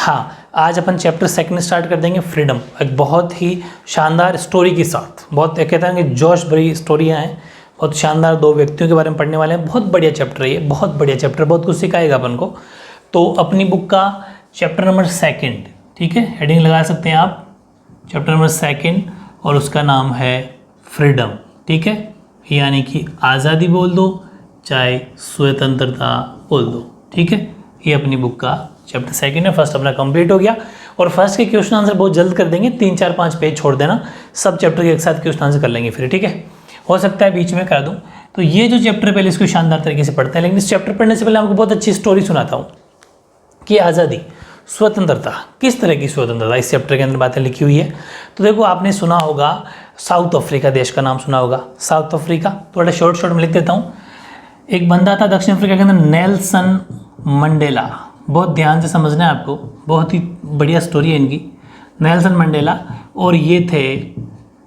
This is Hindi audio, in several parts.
हाँ, आज अपन चैप्टर सेकंड स्टार्ट कर देंगे, फ्रीडम। एक बहुत ही शानदार स्टोरी के साथ, बहुत कहते हैं कि जोश भरी स्टोरियाँ हैं, बहुत शानदार दो व्यक्तियों के बारे में पढ़ने वाले हैं। बहुत बढ़िया चैप्टर है ये, बहुत बढ़िया चैप्टर, बहुत कुछ सिखाएगा अपन को। तो अपनी बुक का चैप्टर नंबर सेकंड, ठीक है, हेडिंग लगा सकते हैं आप, चैप्टर नंबर सेकंड, और उसका नाम है फ्रीडम, ठीक है, यानी कि आज़ादी बोल दो चाहे स्वतंत्रता बोल दो, ठीक है। ये अपनी बुक का चैप्टर सेकंड है, फर्स्ट अपना कंप्लीट हो गया। और फर्स्ट के क्वेश्चन आंसर बहुत जल्द कर देंगे, 3 4 5 पेज छोड़ देना, सब चैप्टर के एक साथ क्वेश्चन आंसर कर लेंगे फिर, ठीक है। हो सकता है बीच में कर दूं। तो ये जो चैप्टर पहले इसको शानदार तरीके से पढ़ते हैं, लेकिन इस चैप्टर पढ़ने से पहले आपको बहुत अच्छी स्टोरी सुनाता हूँ कि आज़ादी, स्वतंत्रता, किस तरह की स्वतंत्रता, इस चैप्टर के अंदर बातें लिखी हुई है। तो देखो, आपने सुना होगा साउथ अफ्रीका देश का नाम सुना होगा, साउथ अफ्रीका, थोड़ा शॉर्ट में लिख देता हूँ। एक बंदा था दक्षिण अफ्रीका के अंदर, नेल्सन मंडेला, बहुत ध्यान से समझना है आपको, बहुत ही बढ़िया स्टोरी है इनकी, नेल्सन मंडेला, और ये थे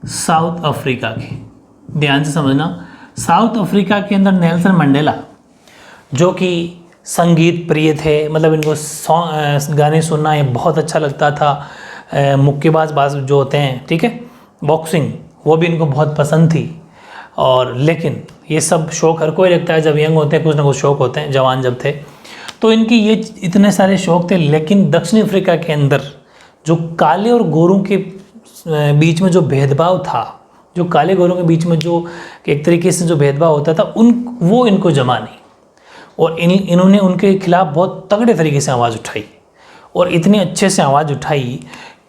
साउथ अफ्रीका के, ध्यान से समझना। साउथ अफ्रीका के अंदर नेल्सन मंडेला, जो कि संगीत प्रिय थे, मतलब इनको गाने सुनना ये बहुत अच्छा लगता था, मुक्केबाज जो होते हैं, ठीक है, बॉक्सिंग, वो भी इनको बहुत पसंद थी। और लेकिन ये सब शौक हर कोई रखता है, जब यंग होते हैं कुछ ना कुछ शौक होते हैं, जवान जब थे तो इनकी ये इतने सारे शौक थे। लेकिन दक्षिण अफ्रीका के अंदर जो काले और गोरों के बीच में जो भेदभाव था, जो काले गोरों के बीच में जो एक तरीके से जो भेदभाव होता था, वो इनको जमा नहीं, और इन्होंने उनके खिलाफ बहुत तगड़े तरीके से आवाज़ उठाई, और इतने अच्छे से आवाज़ उठाई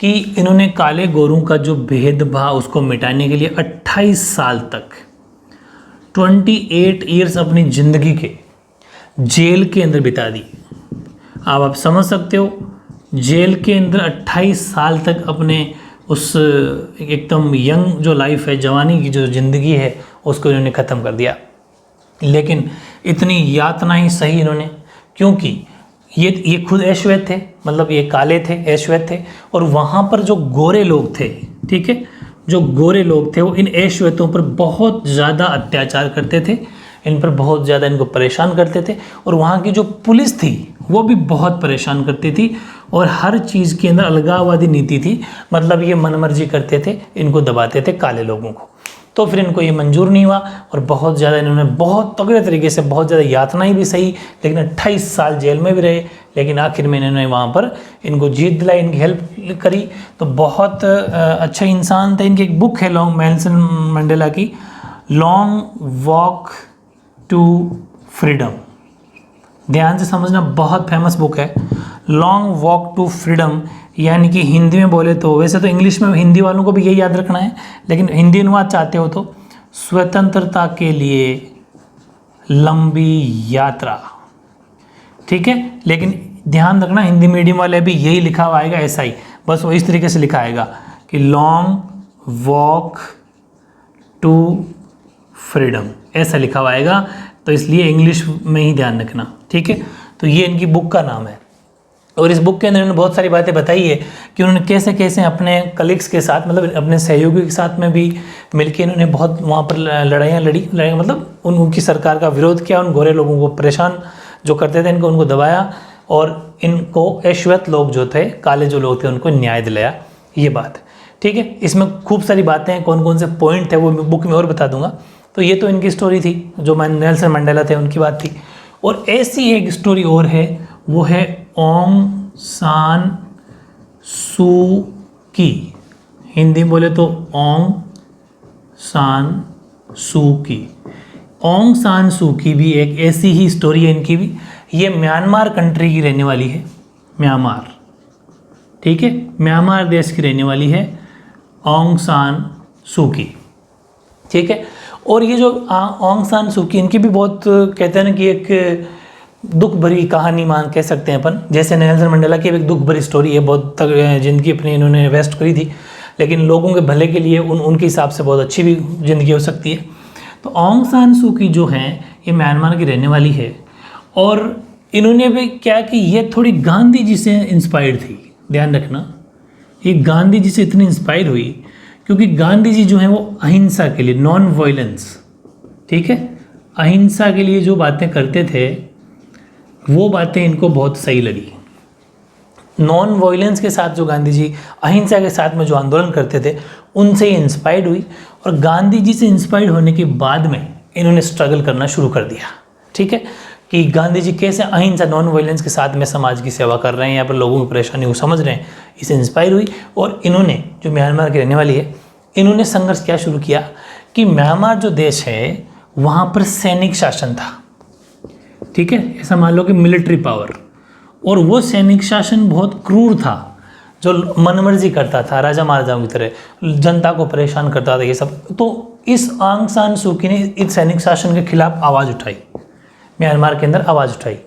कि इन्होंने काले गोरों का जो भेदभाव उसको मिटाने के लिए 28 साल तक, 28 ईयर्स अपनी ज़िंदगी के जेल के अंदर बिता दी। अब आप समझ सकते हो, जेल के अंदर 28 साल तक अपने उस एकदम यंग जो लाइफ है, जवानी की जो ज़िंदगी है, उसको इन्होंने ख़त्म कर दिया। लेकिन इतनी यातना ही सही इन्होंने, क्योंकि ये खुद ऐश्वेत थे, मतलब ये काले थे, ऐश्वेत थे, और वहाँ पर जो गोरे लोग थे, ठीक है, जो गोरे लोग थे वो इन ऐश्वेतों पर बहुत ज़्यादा अत्याचार करते थे, इन पर बहुत ज़्यादा इनको परेशान करते थे। और वहाँ की जो पुलिस थी वो भी बहुत परेशान करती थी, और हर चीज़ के अंदर अलगाववादी नीति थी, मतलब ये मनमर्जी करते थे, इनको दबाते थे काले लोगों को। तो फिर इनको ये मंजूर नहीं हुआ, और बहुत ज़्यादा इन्होंने बहुत तगड़े तरीके से, बहुत ज़्यादा यातनाएं भी सही, लेकिन 28 साल जेल में भी रहे, लेकिन आखिर में इन्होंने वहाँ पर इनको जीत दिलाई, इनकी हेल्प करी। तो बहुत अच्छे इंसान थे। इनकी एक बुक है नेल्सन मंडेला की, लॉन्ग वॉक टू फ्रीडम, ध्यान से समझना, बहुत फेमस बुक है, लॉन्ग वॉक टू फ्रीडम, यानी कि हिंदी में बोले तो, वैसे तो इंग्लिश में हिंदी वालों को भी यही याद रखना है, लेकिन हिंदी अनुवाद चाहते हो तो स्वतंत्रता के लिए लंबी यात्रा, ठीक है। लेकिन ध्यान रखना, हिंदी मीडियम वाले भी यही लिखा हुआ आएगा, ऐसा ही, बस वो इस तरीके से लिखा आएगा कि लॉन्ग वॉक टू फ्रीडम, ऐसा लिखा हुआ आएगा, तो इसलिए इंग्लिश में ही ध्यान रखना, ठीक है। तो ये इनकी बुक का नाम है, और इस बुक के अंदर उन्होंने बहुत सारी बातें बताई है कि उन्होंने कैसे कैसे अपने कलीग्स के साथ, मतलब अपने सहयोगी के साथ में भी मिलकर इन्होंने बहुत वहाँ पर लड़ाइयाँ लड़ी, मतलब उनकी सरकार का विरोध किया, उन गोरे लोगों को परेशान जो करते थे उनको दबाया, और इनको ऐश्वेत लोग जो थे, काले जो लोग थे, उनको न्याय दिलाया, ये बात, ठीक है। इसमें खूब सारी बातें हैं, कौन कौन से पॉइंट थे वो बुक में और बता दूंगा। तो ये तो इनकी स्टोरी थी, जो नेल्सन मंडेला थे उनकी बात थी। और ऐसी एक स्टोरी और है, वो है ऑंग सान सू की, हिंदी में बोले तो ऑंग सान सू की। ऑंग सान सू की भी एक ऐसी ही स्टोरी है इनकी भी। ये म्यांमार कंट्री की रहने वाली है, म्यांमार, ठीक है, म्यांमार देश की रहने वाली है ऑंग सान सू की, ठीक है। और ये जो ऑंग सान सू की, इनकी भी बहुत कहते हैं ना कि एक दुख भरी कहानी मान कह सकते हैं अपन, जैसे नेल्सन मंडेला की एक दुख भरी स्टोरी है, बहुत ज़िंदगी अपनी इन्होंने वेस्ट करी थी, लेकिन लोगों के भले के लिए उनके हिसाब से बहुत अच्छी भी ज़िंदगी हो सकती है। तो ऑंग सान सू की जो है, ये म्यांमार की रहने वाली है, और इन्होंने भी क्या कि ये थोड़ी गांधी जी से इंस्पायर्ड थी, ध्यान रखना, ये गांधी जी से इतनी इंस्पायर हुई क्योंकि गांधी जी जो हैं वो अहिंसा के लिए, नॉन वायलेंस, ठीक है, अहिंसा के लिए जो बातें करते थे, वो बातें इनको बहुत सही लगी। नॉन वायलेंस के साथ जो गांधी जी अहिंसा के साथ में जो आंदोलन करते थे उनसे ये इंस्पायर्ड हुई, और गांधी जी से इंस्पायर्ड होने के बाद में इन्होंने स्ट्रगल करना शुरू कर दिया। ठीक है, कि गांधी जी कैसे अहिंसा नॉन वायलेंस के साथ में समाज की सेवा कर रहे हैं, यहाँ पर लोगों की परेशानी को समझ रहे हैं, इससे इंस्पायर हुई। और इन्होंने, जो म्यांमार की रहने वाली है, इन्होंने संघर्ष क्या शुरू किया कि म्यांमार जो देश है वहाँ पर सैनिक शासन था। ठीक है, ऐसा मान लो कि मिलिट्री पावर, और वो सैनिक शासन बहुत क्रूर था, जो मनमर्जी करता था, राजा महाराजाओं की तरह जनता को परेशान करता था ये सब। तो इस आंग सान सू की ने इस सैनिक शासन के खिलाफ आवाज़ उठाई, म्यांमार के अंदर आवाज़ उठाई।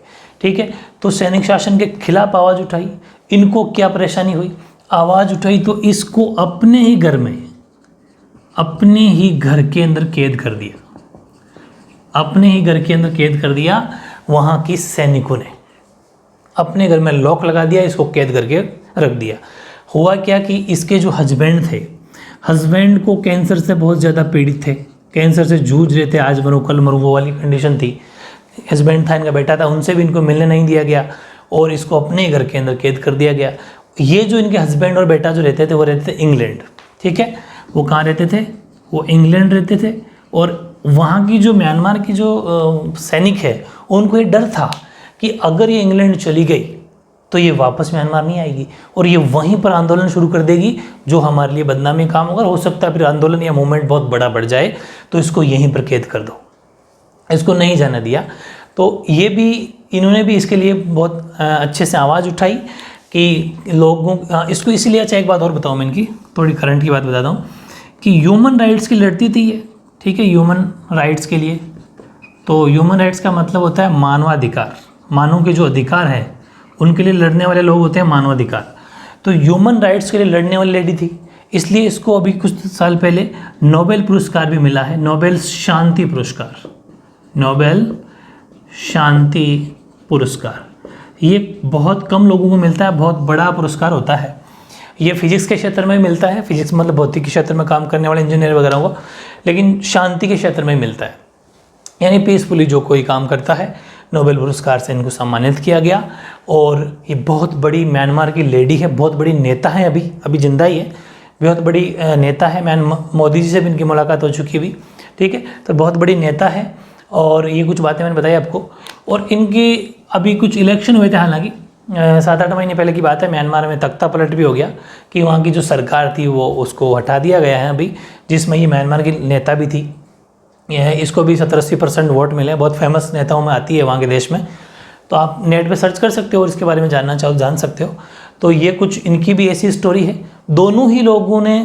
ठीक है, तो सैनिक शासन के खिलाफ आवाज़ उठाई। इनको क्या परेशानी हुई, आवाज़ उठाई तो इसको अपने ही घर में, अपने ही घर के अंदर कैद कर दिया, अपने ही घर के अंदर कैद कर दिया। वहाँ की सैनिकों ने अपने घर में लॉक लगा दिया, इसको कैद करके रख दिया। हुआ क्या कि इसके जो हस्बैंड थे, हस्बैंड को कैंसर से बहुत ज़्यादा पीड़ित थे, कैंसर से जूझ रहे थे, आज मरो कल मरो वो वाली कंडीशन थी। हस्बैंड था, इनका बेटा था, उनसे भी इनको मिलने नहीं दिया गया और इसको अपने घर के अंदर कैद कर दिया गया। ये जो इनके हस्बैंड और बेटा जो रहते थे वो रहते थे इंग्लैंड। ठीक है, वो कहाँ रहते थे, वो इंग्लैंड रहते थे। और वहाँ की जो म्यांमार की जो सैनिक है उनको ये डर था कि अगर ये इंग्लैंड चली गई तो ये वापस म्यांमार नहीं आएगी और ये वहीं पर आंदोलन शुरू कर देगी, जो हमारे लिए बदनामी काम होगा। हो सकता है फिर आंदोलन या मूवमेंट बहुत बड़ा बढ़ जाए, तो इसको यहीं पर कैद कर दो, इसको नहीं जाने दिया। तो ये भी, इन्होंने भी इसके लिए बहुत अच्छे से आवाज़ उठाई कि लोगों, इसको इसीलिए। अच्छा, एक बात और बताऊँ मैं, इनकी थोड़ी करंट की बात बताता हूँ कि ह्यूमन राइट्स की लड़ती थी ये। ठीक है, ह्यूमन राइट्स के लिए, तो ह्यूमन राइट्स का मतलब होता है मानवाधिकार, मानव के जो अधिकार हैं उनके लिए लड़ने वाले लोग होते हैं मानवाधिकार। तो ह्यूमन राइट्स के लिए लड़ने वाली लेडी थी, इसलिए इसको अभी कुछ साल पहले नोबेल पुरस्कार भी मिला है, नोबेल शांति पुरस्कार, नोबेल शांति पुरस्कार। ये बहुत कम लोगों को मिलता है, बहुत बड़ा पुरस्कार होता है। ये फिजिक्स के क्षेत्र में मिलता है, फिजिक्स मतलब भौतिक के क्षेत्र में काम करने वाले इंजीनियर वगैरह को, लेकिन शांति के क्षेत्र में मिलता है, यानी पीसफुली जो कोई काम करता है, नोबेल पुरस्कार से इनको सम्मानित किया गया। और ये बहुत बड़ी म्यांमार की लेडी है, बहुत बड़ी नेता है, अभी जिंदा ही है, बहुत बड़ी नेता है। मोदी जी से भी इनकी मुलाकात हो चुकी हुई। ठीक है, तो बहुत बड़ी नेता है। और ये कुछ बातें मैंने बताई आपको। और इनकी अभी कुछ इलेक्शन हुए थे, हालांकि 7-8 महीने पहले की बात है। म्यांमार में तख्ता पलट भी हो गया कि वहाँ की जो सरकार थी वो उसको हटा दिया गया है अभी, जिसमें ये म्यांमार की नेता भी थी। इसको भी 70-80% वोट मिले, बहुत फेमस नेताओं में आती है वहाँ के देश में। तो आप नेट पे सर्च कर सकते हो और इसके बारे में जानना चाहो जान सकते हो। तो ये कुछ इनकी भी ऐसी स्टोरी है। दोनों ही लोगों ने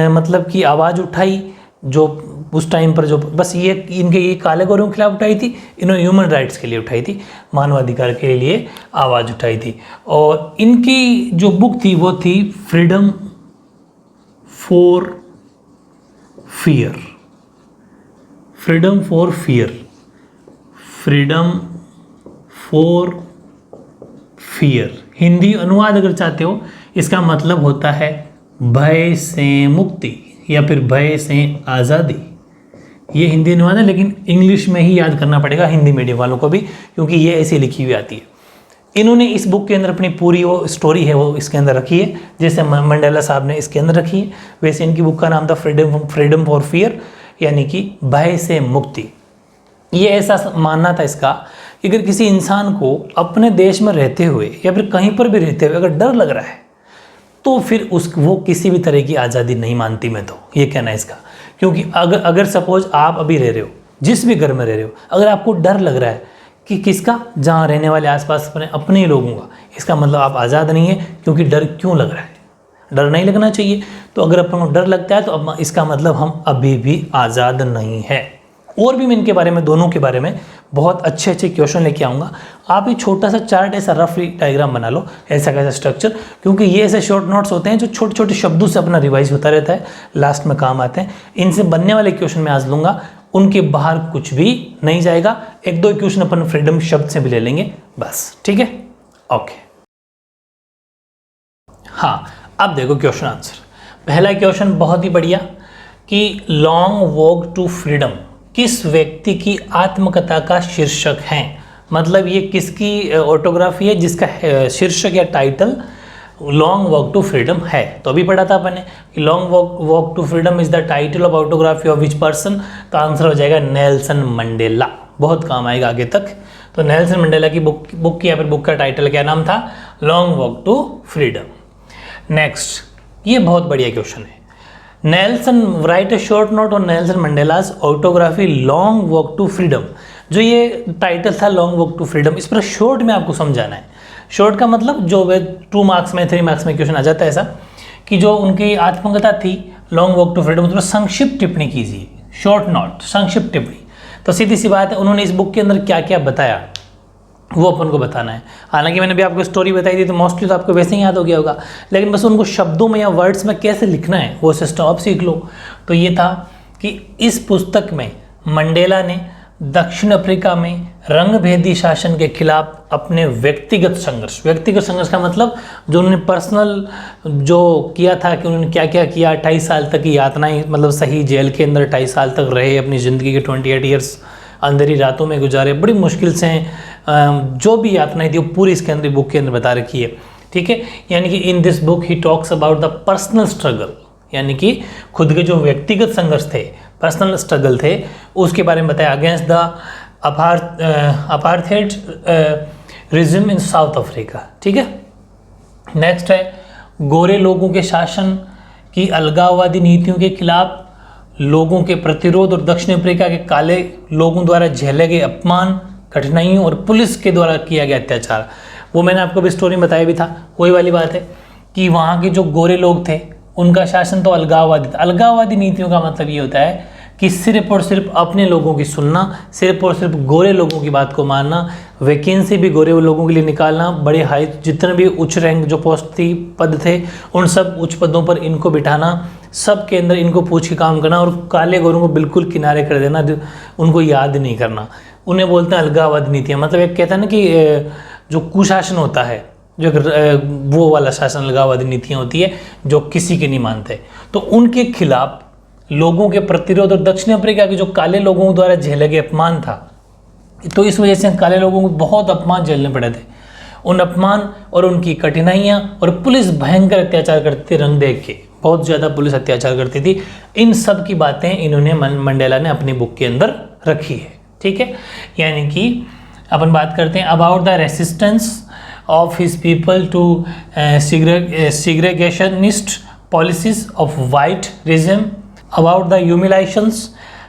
मतलब कि आवाज़ उठाई, जो उस टाइम पर जो बस ये इनके ये काले गोरों के खिलाफ उठाई थी, इन्होंने ह्यूमन राइट्स के लिए उठाई थी, मानवाधिकार के लिए आवाज़ उठाई थी। और इनकी जो बुक थी वो थी freedom for fear, freedom for fear, freedom for fear. Hindi अनुवाद अगर चाहते हो, इसका मतलब होता है भय से मुक्ति या फिर भय से आज़ादी। ये हिंदी अनुवाद है, लेकिन इंग्लिश में ही याद करना पड़ेगा हिंदी मीडियम वालों को भी, क्योंकि ये ऐसी लिखी हुई आती है। इन्होंने इस बुक के अंदर अपनी पूरी वो स्टोरी है वो इसके अंदर रखी है, जैसे मंडेला साहब ने इसके अंदर रखी है, वैसे इनकी बुक का नाम था फ्रीडम फॉर फियर, यानी कि भय से मुक्ति। ये ऐसा मानना था इसका कि अगर किसी इंसान को अपने देश में रहते हुए या फिर कहीं पर भी रहते हुए अगर डर लग रहा है, तो फिर वो किसी भी तरह की आज़ादी नहीं मानती। मैं तो ये कहना है इसका, क्योंकि अगर सपोज आप अभी रह रहे हो, जिस भी घर में रह रहे हो, अगर आपको डर लग रहा है कि किसका, जहाँ रहने वाले आसपास अपने ही लोगों का, इसका मतलब आप आज़ाद नहीं है। क्योंकि डर क्यों लग रहा है, डर नहीं लगना चाहिए। तो अगर अपन को डर लगता है तो अब इसका मतलब हम अभी भी आज़ाद नहीं है। और भी मैं इनके बारे में, दोनों के बारे में बहुत अच्छे अच्छे क्वेश्चन लेके आऊँगा। आप ही छोटा सा चार्ट, ऐसा रफली डायग्राम बना लो, ऐसा कैसा स्ट्रक्चर, क्योंकि ये ऐसे शॉर्ट नोट्स होते हैं जो छोटे छोटे शब्दों से अपना रिवाइज होता रहता है, लास्ट में काम आते हैं। इनसे बनने वाले क्वेश्चन मैं आज लूँगा, उनके बाहर कुछ भी नहीं जाएगा। 1-2 क्वेश्चन अपन फ्रीडम शब्द से भी ले लेंगे बस, ठीक है, ओके। हाँ, अब देखो क्वेश्चन आंसर। पहला क्वेश्चन बहुत ही बढ़िया कि लॉन्ग वॉक टू फ्रीडम किस व्यक्ति की आत्मकथा का शीर्षक है। मतलब ये किसकी ऑटोग्राफी है जिसका शीर्षक या title long walk to freedom है। तो अभी पढ़ा था अपन ने कि long walk to freedom is the title of autography of which person. तो आंसर हो जाएगा नेल्सन मंडेला, बहुत काम आएगा आगे तक। तो नेल्सन मंडेला की बुक की या फिर बुक का टाइटल क्या नाम था, long walk to freedom. Next, ये बहुत बढ़िया क्वेश्चन है। Nelson write a short note on Nelson Mandela's autobiography long walk to freedom. जो ये टाइटल था लॉन्ग वॉक टू फ्रीडम, इस पर शॉर्ट में आपको समझाना है। शॉर्ट का मतलब जो 2 मार्क्स में 3 मार्क्स में क्वेश्चन आ जाता है ऐसा कि जो उनकी आत्मकथा थी लॉन्ग वॉक टू फ्रीडम, उस पर संक्षिप्त टिप्पणी कीजिए, शॉर्ट नोट, संक्षिप्त टिप्पणी। तो सीधी सी बात है, उन्होंने इस बुक के अंदर क्या क्या बताया वो अपन को बताना है। हालांकि मैंने भी आपको स्टोरी बताई थी तो मोस्टली तो आपको वैसे ही याद हो गया होगा, लेकिन बस उनको शब्दों में या वर्ड्स में कैसे लिखना है वो सिस्टम आप सीख लो। तो ये था कि इस पुस्तक में मंडेला ने दक्षिण अफ्रीका में रंगभेदी शासन के खिलाफ अपने व्यक्तिगत संघर्ष का मतलब जो उन्होंने पर्सनल जो किया था कि उन्होंने क्या क्या किया, 28 साल तक की यातनाएं, मतलब सही जेल के अंदर 28 साल तक रहे, अपनी ज़िंदगी के 28 ईयर्स अंधेरी रातों में गुजारे, बड़ी मुश्किल से जो भी यातनाएं थी वो पूरी इसके अंदर बुक के अंदर बता रखी है। ठीक है, यानी कि in this book he talks about the personal struggle, यानी कि खुद के जो व्यक्तिगत संघर्ष थे, पर्सनल स्ट्रगल थे, उसके बारे में बताया against the apartheid regime in south Africa. ठीक है, नेक्स्ट है गोरे लोगों के शासन की अलगाववादी नीतियों के खिलाफ लोगों के प्रतिरोध और दक्षिण अफ्रीका के काले लोगों द्वारा झेले गए अपमान, कठिनाइयों और पुलिस के द्वारा किया गया अत्याचार। वो मैंने आपको भी स्टोरी में बताया भी था, वही वाली बात है कि वहाँ के जो गोरे लोग थे उनका शासन तो अलगाववादी था। अलगाववादी नीतियों का मतलब ये होता है कि सिर्फ और सिर्फ अपने लोगों की सुनना, सिर्फ और सिर्फ गोरे लोगों की बात को मानना, वैकेंसी भी गोरे लोगों के लिए निकालना, बड़े हाई जितने भी उच्च रैंक जो पोस्ट थी, पद थे, उन सब उच्च पदों पर इनको बिठाना, सब के अंदर इनको पूछ के काम करना और काले गोरों को बिल्कुल किनारे कर देना, उनको याद नहीं करना। उन्हें बोलते हैं अलगाववादी नीतियाँ। मतलब एक कहता है ना कि जो कुशासन होता है, जो वो वाला शासन अलगाववादी नीतियाँ होती है जो किसी के नहीं मानते, तो उनके खिलाफ लोगों के प्रतिरोध और दक्षिण अफ्रीका के जो काले लोगों द्वारा झेले गए अपमान था, तो इस वजह से काले लोगों को बहुत अपमान झेलने पड़े थे। उन अपमान और उनकी कठिनाइयाँ और पुलिस भयंकर अत्याचार करती थी, रंग देख के बहुत ज़्यादा पुलिस अत्याचार करती थी। इन सब की बातें इन्होंने मंडेला ने अपनी बुक के अंदर रखी है। ठीक है, यानी कि अपन बात करते हैं about the resistance of his people to segregationist policies of white regime, about the humiliations,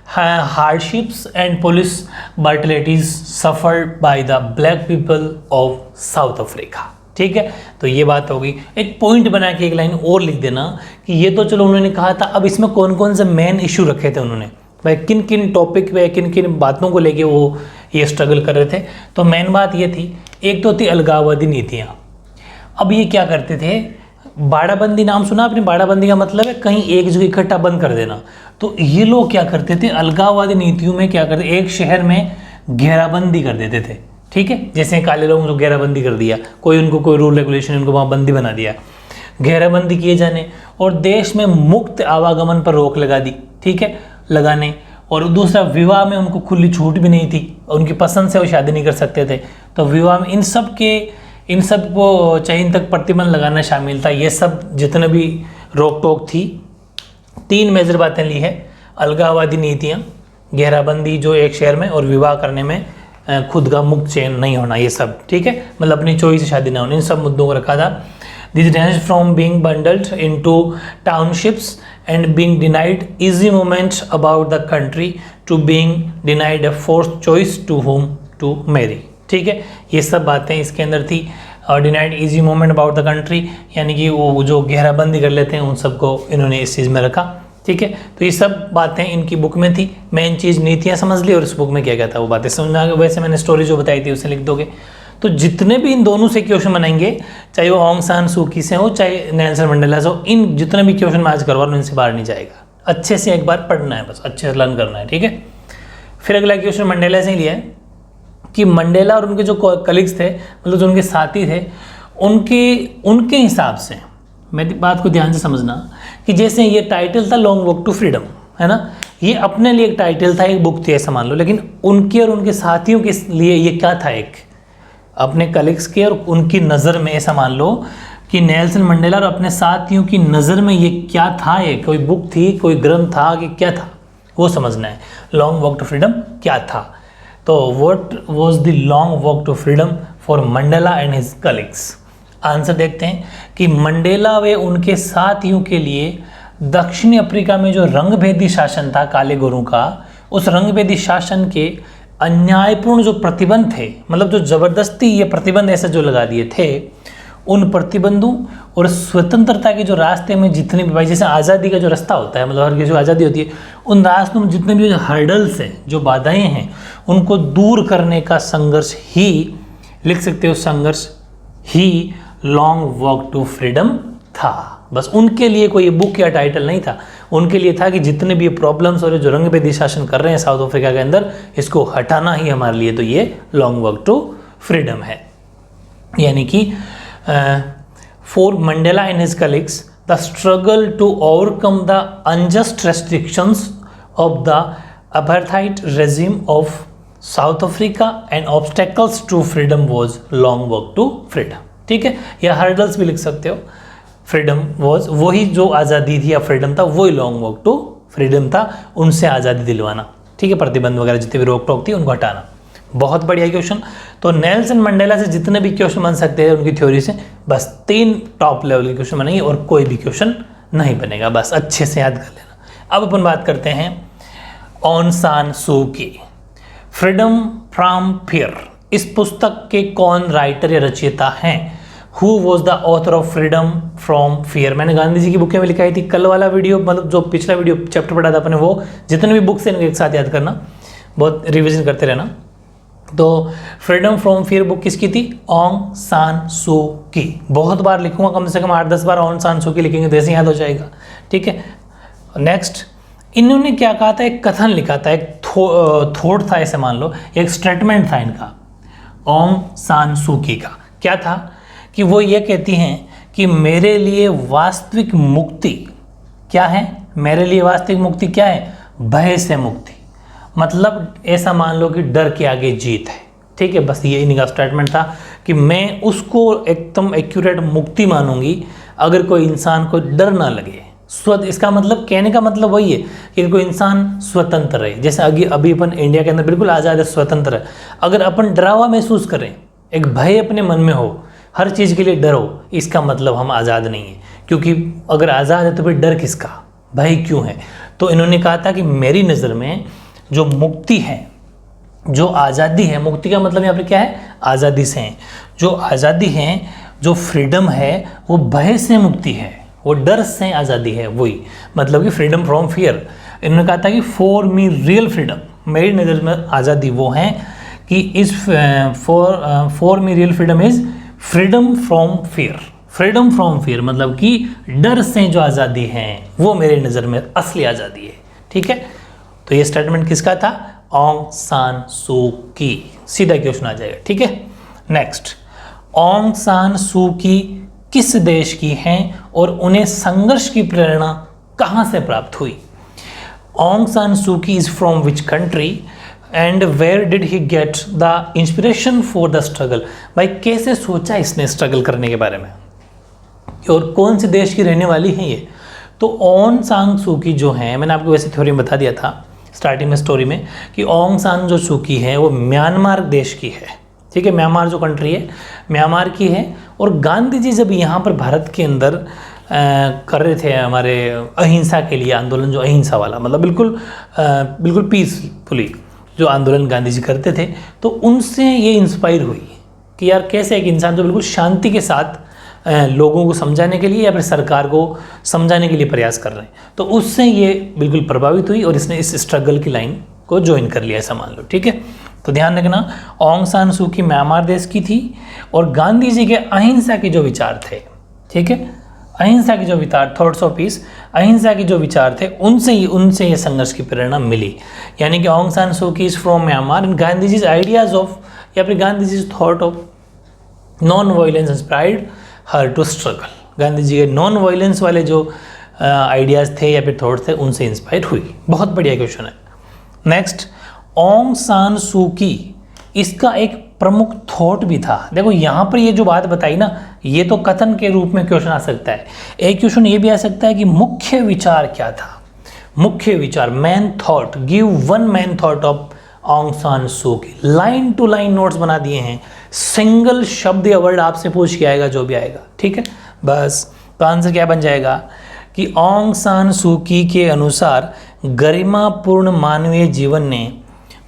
hardships and police brutalities suffered by the black people of South Africa। ठीक है, तो ये बात होगी। एक पॉइंट बना के एक लाइन और लिख देना कि ये तो चलो उन्होंने कहा था, अब इसमें कौन कौन से मेन इशू रखे थे उन्होंने, भाई किन किन टॉपिक पे किन किन बातों को लेके वो ये स्ट्रगल कर रहे थे। तो मेन बात ये थी, एक तो थी अलगाववादी नीतियाँ। अब ये क्या करते थे, बाड़ाबंदी नाम सुना आपने? बाड़ाबंदी का मतलब है कहीं एक जगह इकट्ठा बंद कर देना। तो ये लोग क्या करते थे, अलगाववादी नीतियों में क्या करते, एक शहर में घेराबंदी कर देते थे। ठीक है, जैसे काले लोगों को घेराबंदी कर दिया, कोई उनको कोई रूल रेगुलेशन उनको वहाँ बंदी बना दिया, घेराबंदी किए जाने, और देश में मुक्त आवागमन पर रोक लगा दी। ठीक है, लगाने। और दूसरा, विवाह में उनको खुली छूट भी नहीं थी, उनकी पसंद से वो शादी नहीं कर सकते थे। तो विवाह में इन सब को चयन तक प्रतिबंध लगाना शामिल था। ये सब जितने भी रोक टोक थी, 3 मेजर बातें ली है, अलगाववादी नीतियाँ, घेराबंदी जो एक शहर में, और विवाह करने में खुद का मुक्त चयन नहीं होना, ये सब। ठीक है, मतलब अपनी चॉइस से शादी ना होनी, इन सब मुद्दों को रखा था। This range from being bundled into townships and being denied easy movements about the country to being denied a forced choice to home to marry. ठीक है, ये सब बातें इसके अंदर थी। और denied easy movement about the country, यानी कि वो जो घेराबंदी कर लेते हैं उन सबको इन्होंने इस चीज़ में रखा। ठीक है, तो ये सब बातें इनकी बुक में थी। मेन चीज़ नीतियाँ समझ ली और इस बुक में क्या क्या था वो बातें समझ में आ गई। वैसे मैंने स्टोरी जो बताई थी उसे लिख दोगे। तो जितने भी इन दोनों से क्वेश्चन बनाएंगे, चाहे वो ऑंग सान सूकी से हो चाहे नेल्सन मंडेला से हो, इन जितने भी क्वेश्चन मैं आज करवा रहा हूँ इनसे बाहर नहीं जाएगा। अच्छे से एक बार पढ़ना है, बस अच्छे से लर्न करना है। ठीक है, फिर अगला क्वेश्चन मंडेला से ही लिया है कि मंडेला और उनके जो कलीग्स थे, मतलब जो उनके साथी थे, उनके हिसाब से, मेरी बात को ध्यान से समझना कि जैसे ये टाइटल था लॉन्ग वॉक टू फ्रीडम, है ना, ये अपने लिए एक टाइटल था, एक बुक थी ऐसा मान लो, लेकिन उनके और उनके साथियों के लिए ये क्या था, एक अपने कलीग्स के और उनकी नज़र में ऐसा मान लो कि नेल्सन मंडेला और अपने साथियों की नज़र में ये क्या था, ये कोई बुक थी, कोई ग्रंथ था कि क्या था, वो समझना है। लॉन्ग वॉक टू फ्रीडम क्या था? तो what was the long walk to freedom for Mandela and his colleagues? Answer देखते हैं कि मंडेला व उनके साथियों के लिए दक्षिणी अफ्रीका में जो रंगभेदी शासन था काले गोरों का, उस रंगभेदी शासन के अन्यायपूर्ण जो प्रतिबंध थे, मतलब जो ज़बरदस्ती ये प्रतिबंध ऐसे जो लगा दिए थे, उन प्रतिबंधों और स्वतंत्रता के जो रास्ते में जितने भी, भाई जैसे आज़ादी का जो रास्ता होता है, मतलब हर किसी को आज़ादी होती है, उन रास्तों में जितने भी हर्डल्स हैं, जो बाधाएं हैं, उनको दूर करने का संघर्ष ही, लिख सकते हो संघर्ष ही लॉन्ग वॉक टू फ्रीडम था। बस उनके लिए कोई बुक या टाइटल नहीं था, उनके लिए था कि जितने भी प्रॉब्लम्स और जो रंगभेदी शासन कर रहे हैं साउथ अफ्रीका के अंदर, इसको हटाना ही हमारे लिए तो ये लॉन्ग वॉक टू फ्रीडम है। यानी कि for Mandela and his colleagues the struggle to overcome the unjust restrictions of the apartheid regime of South Africa and obstacles to freedom was long walk to freedom. ठीक है, या हर्डल्स भी लिख सकते हो। फ्रीडम वॉज, वही जो आज़ादी थी या फ्रीडम था, वही लॉन्ग वॉक टू फ्रीडम था, उनसे आज़ादी दिलवाना। ठीक है, प्रतिबंध वगैरह जितने भी रोक टोक थी उनको हटाना। बहुत बढ़िया क्वेश्चन। तो नेल्सन मंडेला से जितने भी क्वेश्चन बन सकते हैं उनकी थ्योरी से, बस 3 टॉप लेवल के क्वेश्चन बनेंगे और कोई भी क्वेश्चन नहीं बनेगा, बस अच्छे से याद कर लेना। अब अपन बात करते हैं ऑन सान सू की, फ्रीडम फ्रॉम फियर। इस पुस्तक के कौन राइटर या रचयिता हैं? Who was the author of freedom from fear? मैंने गांधी जी की बुकें में लिखाई थी, कल वाला वीडियो, मतलब जो पिछला वीडियो चैप्टर पढ़ा था अपने, वो जितने भी बुक्स हैं एक साथ याद करना, बहुत रिवीजन करते रहना। तो फ्रीडम फ्रॉम फियर बुक किसकी थी? ऑंग सान सू की। बहुत बार लिखूंगा, कम से कम 8-10 बार ऑंग सान सू की लिखेंगे तो ऐसे याद हो जाएगा। ठीक है, नेक्स्ट इन्होंने क्या कहा था, एक कथन लिखा था, एक थॉट था ऐसे मान लो, एक स्टेटमेंट था इनका, ऑंग सान सू की का। क्या था कि वो ये कहती हैं कि मेरे लिए वास्तविक मुक्ति क्या है? मेरे लिए वास्तविक मुक्ति क्या है? भय से मुक्ति। मतलब ऐसा मान लो कि डर के आगे जीत है। ठीक है, बस ये इनका स्टेटमेंट था कि मैं उसको एकदम एक्यूरेट मुक्ति मानूंगी अगर कोई इंसान को डर ना लगे। इसका मतलब, कहने का मतलब वही है कि कोई इंसान स्वतंत्र रहे। जैसे अभी अपन इंडिया के अंदर बिल्कुल आज़ाद है, स्वतंत्र है। अगर अपन डरावा महसूस करें, एक भय अपने मन में हो, हर चीज़ के लिए डर हो, इसका मतलब हम आज़ाद नहीं हैं। क्योंकि अगर आज़ाद है तो फिर डर किसका, भय क्यों है? तो इन्होंने कहा था कि मेरी नज़र में जो मुक्ति है, जो आज़ादी है, मुक्ति का मतलब यहाँ पर क्या है? आज़ादी से है। जो आज़ादी है, जो फ्रीडम है, वो भय से मुक्ति है, वो डर से आज़ादी है। वही मतलब कि फ्रीडम फ्रॉम फियर। इन्होंने कहा था कि फॉर मी रियल फ्रीडम, मेरी नज़र में आज़ादी वो है कि इस for me real freedom is freedom from fear. Freedom from fear मतलब कि डर से जो आज़ादी है वो मेरी नज़र में असली आज़ादी है। ठीक है, तो ये स्टेटमेंट किसका था? ऑंग सान सू की। सीधा क्वेश्चन आ जाएगा। ठीक है, नेक्स्ट, ऑंग सान सू की किस देश की हैं और उन्हें संघर्ष की प्रेरणा कहाँ से प्राप्त हुई? Aung San Suu Kyi is from which country and where did he get the inspiration for the struggle? भाई कैसे सोचा इसने स्ट्रगल करने के बारे में, और कौन से देश की रहने वाली है ये? तो ऑंग सान सू की जो है, मैंने आपको वैसे थ्योरी में बता दिया था स्टार्टिंग में स्टोरी में कि ऑंग सान जो सू की है वो म्यांमार देश की है। ठीक है, म्यांमार जो कंट्री है म्यांमार की है। और गांधी जी जब यहाँ पर भारत के अंदर कर रहे थे हमारे अहिंसा के लिए आंदोलन, जो अहिंसा वाला मतलब बिल्कुल पीसफुली जो आंदोलन गांधी जी करते थे, तो उनसे ये इंस्पायर हुई कि यार कैसे एक इंसान जो बिल्कुल शांति के साथ लोगों को समझाने के लिए या फिर सरकार को समझाने के लिए प्रयास कर रहे हैं, तो उससे ये बिल्कुल प्रभावित हुई और इसने इस स्ट्रगल की लाइन को ज्वाइन कर लिया, ऐसा मान लो। ठीक है, तो ध्यान रखना, ऑंग सान सू की म्यांमार देश की थी और गांधी जी के अहिंसा के जो विचार थे, ठीक है, अहिंसा के जो विचार, थॉट्स ऑफ पीस, अहिंसा के जो विचार थे, उनसे ये संघर्ष की प्रेरणा मिली। यानी कि Aung San Suu Kyi is from Myanmar and Gandhi ji ideas of या फिर Gandhi ji thought of non violence inspired her to struggle. Gandhi ji के नॉन वायलेंस वाले जो आइडियाज़ थे या फिर थॉट्स थे उनसे इंस्पायर हुई। बहुत बढ़िया क्वेश्चन है। नेक्स्ट, ऑन्ग सान सू की, इसका एक प्रमुख थॉट भी था। देखो यहाँ पर ये जो बात बताई ना, ये तो कथन के रूप में क्वेश्चन आ सकता है। एक क्वेश्चन ये भी आ सकता है कि मुख्य विचार क्या था। मुख्य विचार, main thought, give one main thought of Aung San Suu की। लाइन टू लाइन नोट्स बना दिए हैं, सिंगल शब्द या वर्ड आपसे पूछ के आएगा जो भी आएगा, ठीक है। बस तो आंसर क्या बन जाएगा कि ऑन्ग सान सू की के अनुसार गरिमापूर्ण मानवीय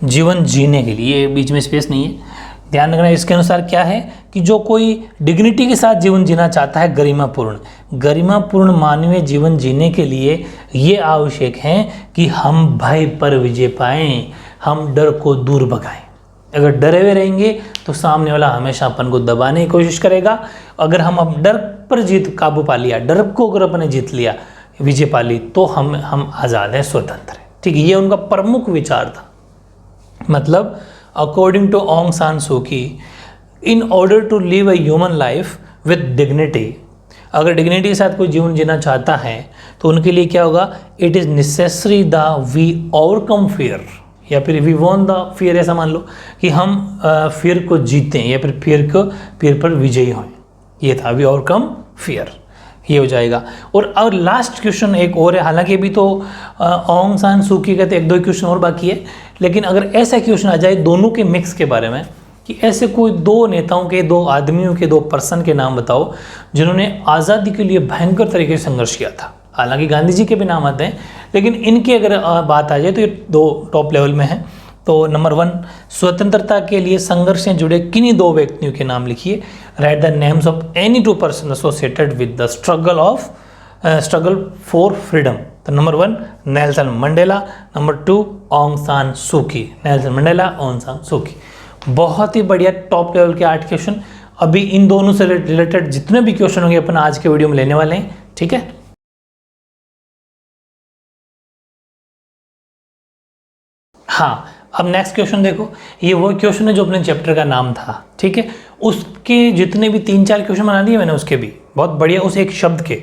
जीवन जीने के लिए, बीच में स्पेस नहीं है, ध्यान रखना। इसके अनुसार क्या है कि जो कोई डिग्निटी के साथ जीवन जीना चाहता है, गरिमापूर्ण मानवीय जीवन जीने के लिए ये आवश्यक है कि हम भय पर विजय पाएं, हम डर को दूर भगाएं। अगर डरे हुए रहेंगे तो सामने वाला हमेशा अपन को दबाने की कोशिश करेगा। अगर हम अब डर पर काबू पा लिया, डर को अगर अपने जीत लिया, विजय पा ली, तो हम आज़ाद हैं, स्वतंत्र हैं, ठीक है। ये उनका प्रमुख विचार था। मतलब according to ऑन्ग San Suu Kyi, in order to live a human life with dignity, अगर डिग्निटी के साथ कोई जीवन जीना चाहता है तो उनके लिए क्या होगा, it is necessary the we overcome fear, या फिर वी वॉन द फियर, ऐसा मान लो कि हम फियर को जीतें या फिर फियर पर विजयी हों। ये था, वी ओवरकम फियर, ये हो जाएगा। और लास्ट क्वेश्चन एक और है, हालांकि अभी तो ऑन्ग सान सू की का तो एक दो क्वेश्चन और बाकी है, लेकिन अगर ऐसा क्वेश्चन आ जाए दोनों के मिक्स के बारे में कि ऐसे कोई दो नेताओं के, दो आदमियों के, दो पर्सन के नाम बताओ जिन्होंने आज़ादी के लिए भयंकर तरीके से संघर्ष किया था। हालांकि गांधी जी के भी नाम आते हैं, लेकिन इनकी अगर बात आ जाए तो ये दो टॉप लेवल में है। तो नंबर 1, स्वतंत्रता के लिए संघर्ष से जुड़े किन्हीं दो व्यक्तियों के नाम लिखिए। Right the names of any 2 person associated with the struggle for freedom. तो number 1 Nelson Mandela, number 2 ऑन्ग San Suu की। नेल्सन मंडेला, ऑन्ग सान सू की। बहुत ही बढ़िया टॉप लेवल के 8 क्वेश्चन। अभी इन दोनों से रिलेटेड जितने भी क्वेश्चन होंगे अपन आज के वीडियो में लेने वाले हैं, ठीक है। हाँ, अब नेक्स्ट क्वेश्चन देखो, ये वो क्वेश्चन है जो अपने चैप्टर का नाम था, ठीक है। उसके जितने भी 3-4 क्वेश्चन बना दिए मैंने, उसके भी बहुत बढ़िया, उस एक शब्द के।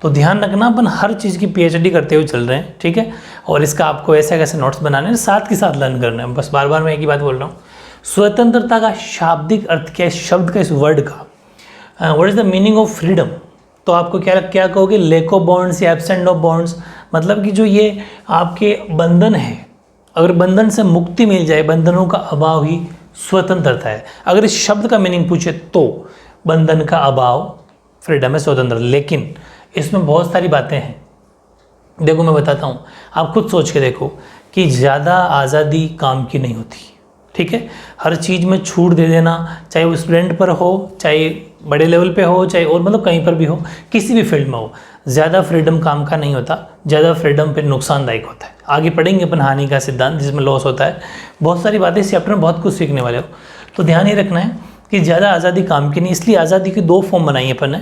तो ध्यान रखना, अपन हर चीज़ की पीएचडी करते हुए चल रहे हैं, ठीक है। और इसका आपको ऐसे कैसे नोट्स बनाने हैं, साथ के साथ लर्न करना है। बस बार बार मैं एक ही बात बोल रहा हूँ, स्वतंत्रता का शाब्दिक अर्थ क्या है, शब्द का, इस वर्ड का। What is the meaning of freedom? तो आपको क्या कहोगे, लैक ऑफ बॉन्ड्स या एब्सेंट ऑफ बॉन्ड्स, मतलब कि जो ये आपके बंधन है, अगर बंधन से मुक्ति मिल जाए, बंधनों का अभाव ही स्वतंत्रता है। अगर इस शब्द का मीनिंग पूछे तो बंधन का अभाव फ्रीडम है, स्वतंत्र। लेकिन इसमें बहुत सारी बातें हैं, देखो मैं बताता हूँ, आप खुद सोच के देखो कि ज़्यादा आज़ादी काम की नहीं होती, ठीक है। हर चीज़ में छूट दे देना, चाहे वो स्टूडेंट पर हो, चाहे बड़े लेवल पे हो, चाहे और मतलब कहीं पर भी हो, किसी भी फील्ड में हो, ज़्यादा फ्रीडम काम का नहीं होता। ज़्यादा फ्रीडम पे नुकसानदायक होता है। आगे पढ़ेंगे अपन हानि का सिद्धांत, जिसमें लॉस होता है। बहुत सारी बातें इस चैप्टर में बहुत कुछ सीखने वाले हो। तो ध्यान ही रखना है कि ज़्यादा आज़ादी काम की नहीं, इसलिए आज़ादी की 2 फॉर्म बनाई अपन ने,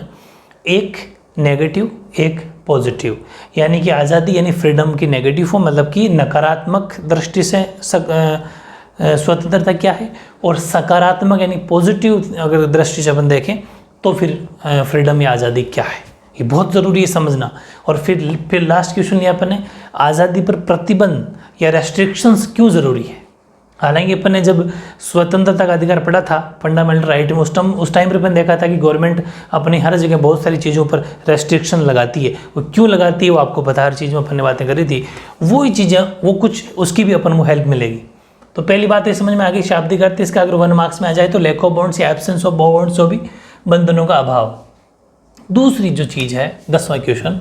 एक नेगेटिव, एक पॉजिटिव। यानी कि आज़ादी यानी फ्रीडम की नेगेटिव फॉर्म, मतलब कि नकारात्मक दृष्टि से स्वतंत्रता क्या है, और सकारात्मक यानी पॉजिटिव अगर दृष्टि से अपन देखें तो फिर फ्रीडम या आज़ादी क्या है, ये बहुत ज़रूरी है समझना। और फिर लास्ट क्वेश्चन लिया अपन ने, आज़ादी पर प्रतिबंध या रेस्ट्रिक्शंस क्यों ज़रूरी है। हालांकि अपन ने जब स्वतंत्रता का अधिकार पढ़ा था, फंडामेंटल राइट में, उस टाइम पर अपन देखा था कि गवर्नमेंट अपनी हर जगह बहुत सारी चीज़ों पर रेस्ट्रिक्शन लगाती है। वो क्यों लगाती है वो आपको पता, हर चीज़ में अपन ने बातें करी थी। वही चीज़ें, वो कुछ उसकी भी अपन को हेल्प मिलेगी। तो पहली बात ये समझ में आ गई, शाब्दिक अर्थ इसका अगर 1 मार्क्स में आ जाए तो लैक ऑफ बॉन्ड्स या एब्सेंस ऑफ बॉन्ड्स, जो भी बंधनों का अभाव। दूसरी जो चीज़ है, 10वां क्वेश्चन,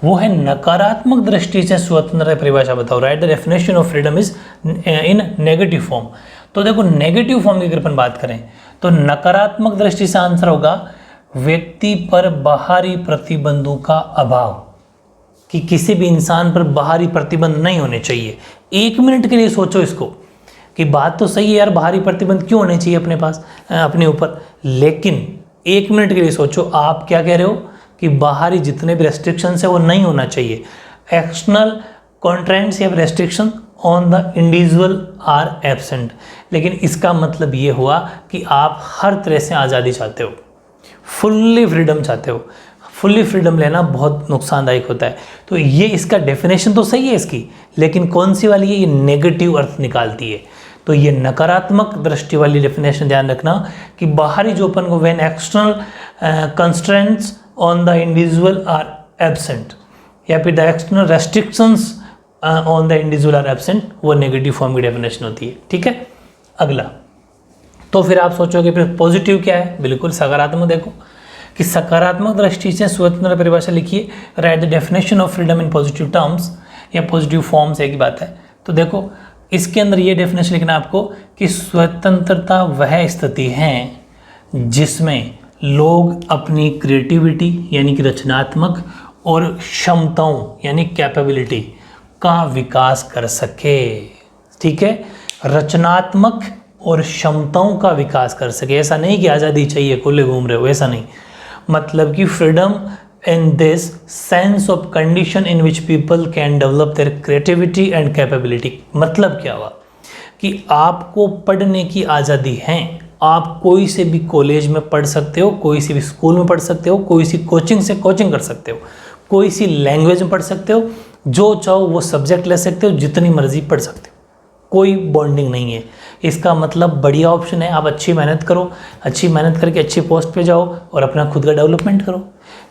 वो है नकारात्मक दृष्टि से स्वतंत्रता परिभाषा बताओ। Right the definition of freedom is in negative form. तो देखो नेगेटिव फॉर्म की अगर अपन बात करें तो नकारात्मक दृष्टि से आंसर होगा व्यक्ति पर बाहरी प्रतिबंधों का अभाव, कि किसी भी इंसान पर बाहरी प्रतिबंध नहीं होने चाहिए। 1 मिनट के लिए सोचो इसको, कि बात तो सही है यार, बाहरी प्रतिबंध क्यों होने चाहिए अपने पास, अपने ऊपर, लेकिन 1 मिनट के लिए सोचो, आप क्या कह रहे हो कि बाहरी जितने भी रेस्ट्रिक्शंस है वो नहीं होना चाहिए। एक्सटर्नल कॉन्ट्रेंट्स या restriction on the individual are absent. लेकिन इसका मतलब ये हुआ कि आप हर तरह से आज़ादी चाहते हो, फुल्ली फ्रीडम चाहते हो, फुल्ली फ्रीडम लेना बहुत नुकसानदायक होता है। तो ये इसका डेफिनेशन तो सही है इसकी, लेकिन कौन सी वाली है, ये नेगेटिव अर्थ निकालती है। तो ये नकारात्मक दृष्टि वाली डेफिनेशन ध्यान रखना कि बाहरी जो अपन को when external constraints on the individual are absent, या फिर the external restrictions on the individual are absent, वो नेगेटिव फॉर्म की डेफिनेशन होती है। ठीक है, अगला। तो फिर आप सोचोगे फिर पॉजिटिव क्या है, बिल्कुल सकारात्मक। देखो कि सकारात्मक दृष्टि से स्वतंत्र परिभाषा लिखिए, right the definition of freedom in positive terms या पॉजिटिव फॉर्म्स, एक ही बात है। तो देखो इसके अंदर ये डेफिनेशन लिखना आपको कि स्वतंत्रता वह स्थिति है जिसमें लोग अपनी क्रिएटिविटी यानी कि रचनात्मक और क्षमताओं यानी कैपेबिलिटी का विकास कर सके। ठीक है, रचनात्मक और क्षमताओं का विकास कर सके। ऐसा नहीं कि आज़ादी चाहिए खुले घूम रहे हो, ऐसा नहीं। मतलब कि freedom in this sense of condition in which people can develop their creativity and capability. मतलब क्या हुआ कि आपको पढ़ने की आज़ादी है, आप कोई से भी कॉलेज में पढ़ सकते हो, कोई से भी स्कूल में पढ़ सकते हो, कोई सी कोचिंग से कोचिंग कर सकते हो, कोई सी लैंग्वेज में पढ़ सकते हो, जो चाहो वो सब्जेक्ट ले सकते हो, जितनी मर्जी पढ़ सकते हो, कोई बॉन्डिंग नहीं है। इसका मतलब बढ़िया ऑप्शन है, आप अच्छी मेहनत करो, अच्छी मेहनत करके अच्छी पोस्ट पे जाओ और अपना खुद का डेवलपमेंट करो।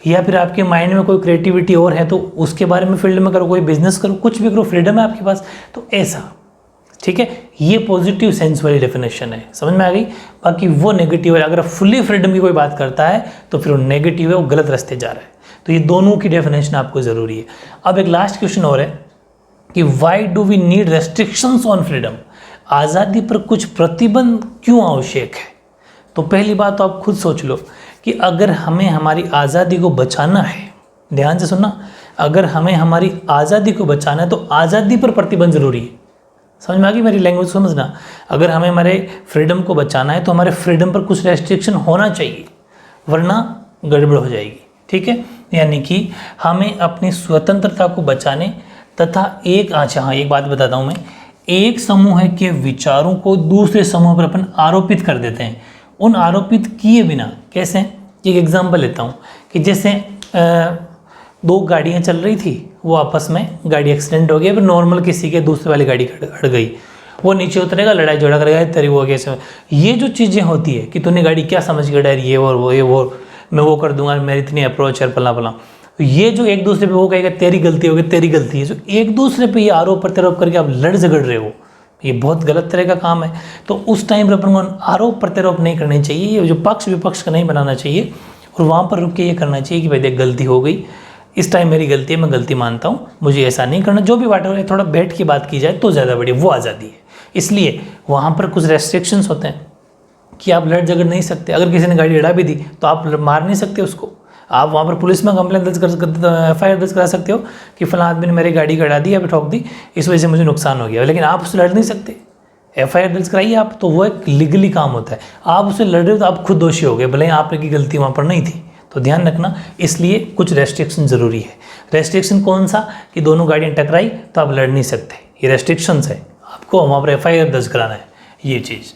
या फिर आपके माइंड में कोई क्रिएटिविटी और है तो उसके बारे में फील्ड में करो, कोई बिजनेस करो, कुछ भी करो, फ्रीडम है आपके पास। तो ऐसा, ठीक है, ये पॉजिटिव सेंस वाली डेफिनेशन है, समझ में आ गई। बाकी वो नेगेटिव है, अगर फुल्ली फ्रीडम की कोई बात करता है तो फिर वो नेगेटिव है, वो गलत रास्ते जा रहा है। तो ये दोनों की डेफिनेशन आपको ज़रूरी है। अब एक लास्ट क्वेश्चन और है कि why do we need restrictions on freedom, आज़ादी पर कुछ प्रतिबंध क्यों आवश्यक है। तो पहली बात तो आप खुद सोच लो कि अगर हमें हमारी आज़ादी को बचाना है, ध्यान से सुनना, अगर हमें हमारी आज़ादी को बचाना है तो आज़ादी पर प्रतिबंध जरूरी है। समझ में आ गई मेरी लैंग्वेज, समझना। अगर हमें हमारे फ्रीडम को बचाना है तो हमारे फ्रीडम पर कुछ रेस्ट्रिक्शन होना चाहिए, वरना गड़बड़ हो जाएगी। ठीक है, यानी कि हमें अपनी स्वतंत्रता को बचाने तथा एक बात बताता हूँ मैं, एक समूह के विचारों को दूसरे समूह पर अपन आरोपित कर देते हैं, उन आरोपित किए बिना। कैसे, एक एग्जांपल लेता हूँ कि जैसे दो गाड़ियाँ चल रही थी, वो आपस में गाड़ी एक्सीडेंट हो गया, फिर नॉर्मल किसी के दूसरे वाली गाड़ी अड़ गई, वो नीचे उतरेगा, लड़ाई झगड़ा करेगा, तेरी वो कैसे। ये जो चीज़ें होती है कि तूने गाड़ी क्या समझ के डर, ये और वो मैं वो कर दूंगा, मेरी इतनी अप्रोच है, फला फला। ये जो एक दूसरे पे वो कहेगा तेरी गलती होगी, तेरी गलती है, जो एक दूसरे पे ये आरोप प्रत्यारोप करके आप लड़ झगड़ रहे हो, ये बहुत गलत तरह का काम है। तो उस टाइम पर अपन को आरोप प्रत्यारोप नहीं करने चाहिए, ये जो पक्ष विपक्ष का नहीं बनाना चाहिए, और वहाँ पर रुक के ये करना चाहिए कि भाई देख गलती हो गई, इस टाइम मेरी गलती है, मैं गलती मानता हूँ, मुझे ऐसा नहीं करना। जो भी बात हो रही है थोड़ा बैठ के बात की जाए तो ज़्यादा बढ़िया, वो आज़ादी है। इसलिए वहाँ पर कुछ रेस्ट्रिक्शंस होते हैं कि आप लड़ झगड़ नहीं सकते। अगर किसी ने गाड़ी अड़ा भी दी तो आप मार नहीं सकते उसको, आप वहाँ पर पुलिस में कंप्लेंट दर्ज कर FIR दर्ज करा सकते हो कि फलां आदमी ने मेरी गाड़ी अड़ा दी या फिर ठोक दी, इस वजह से मुझे नुकसान हो गया, लेकिन आप उससे लड़ नहीं सकते। FIR दर्ज कराइए आप, तो वो एक लीगली काम होता है। आप उससे लड़ रहे हो तो आप खुद दोषी हो गए, भले ही आपकी गलती वहाँ पर नहीं थी। तो ध्यान रखना, इसलिए कुछ रेस्ट्रिक्शन ज़रूरी है। रेस्ट्रिक्शन कौन सा, कि दोनों गाड़ियाँ टकराई तो आप लड़ नहीं सकते, ये रेस्ट्रिक्शंस है, आपको वहाँ पर FIR दर्ज कराना है, ये चीज़।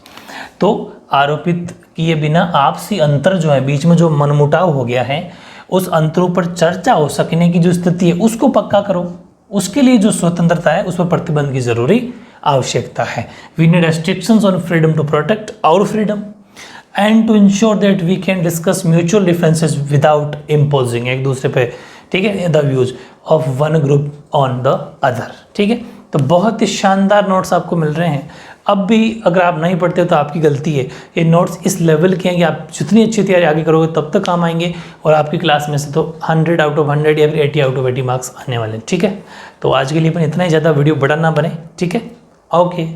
तो आरोपित किए बिना आपसी अंतर जो है, बीच में जो मनमुटाव हो गया है, उस अंतरों पर चर्चा हो सकने की जो स्थिति है उसको पक्का करो। उसके लिए जो स्वतंत्रता है उस पर प्रतिबंध की जरूरी आवश्यकता है। We need restrictions on freedom to protect our freedom and to ensure that we can discuss mutual differences without imposing, एक दूसरे पे, ठीक है, the views of one group on the other. ठीक है, तो बहुत ही शानदार नोट्स आपको मिल रहे हैं। अब भी अगर आप नहीं पढ़ते तो आपकी गलती है, ये नोट्स इस लेवल के हैं कि आप जितनी अच्छी तैयारी आगे करोगे तब तक काम आएंगे, और आपकी क्लास में से तो 100 आउट ऑफ 100 या फिर 80 आउट ऑफ 80 मार्क्स आने वाले हैं। ठीक है, तो आज के लिए अपन इतना ही, ज़्यादा वीडियो बड़ा ना बने। ठीक है, ओके।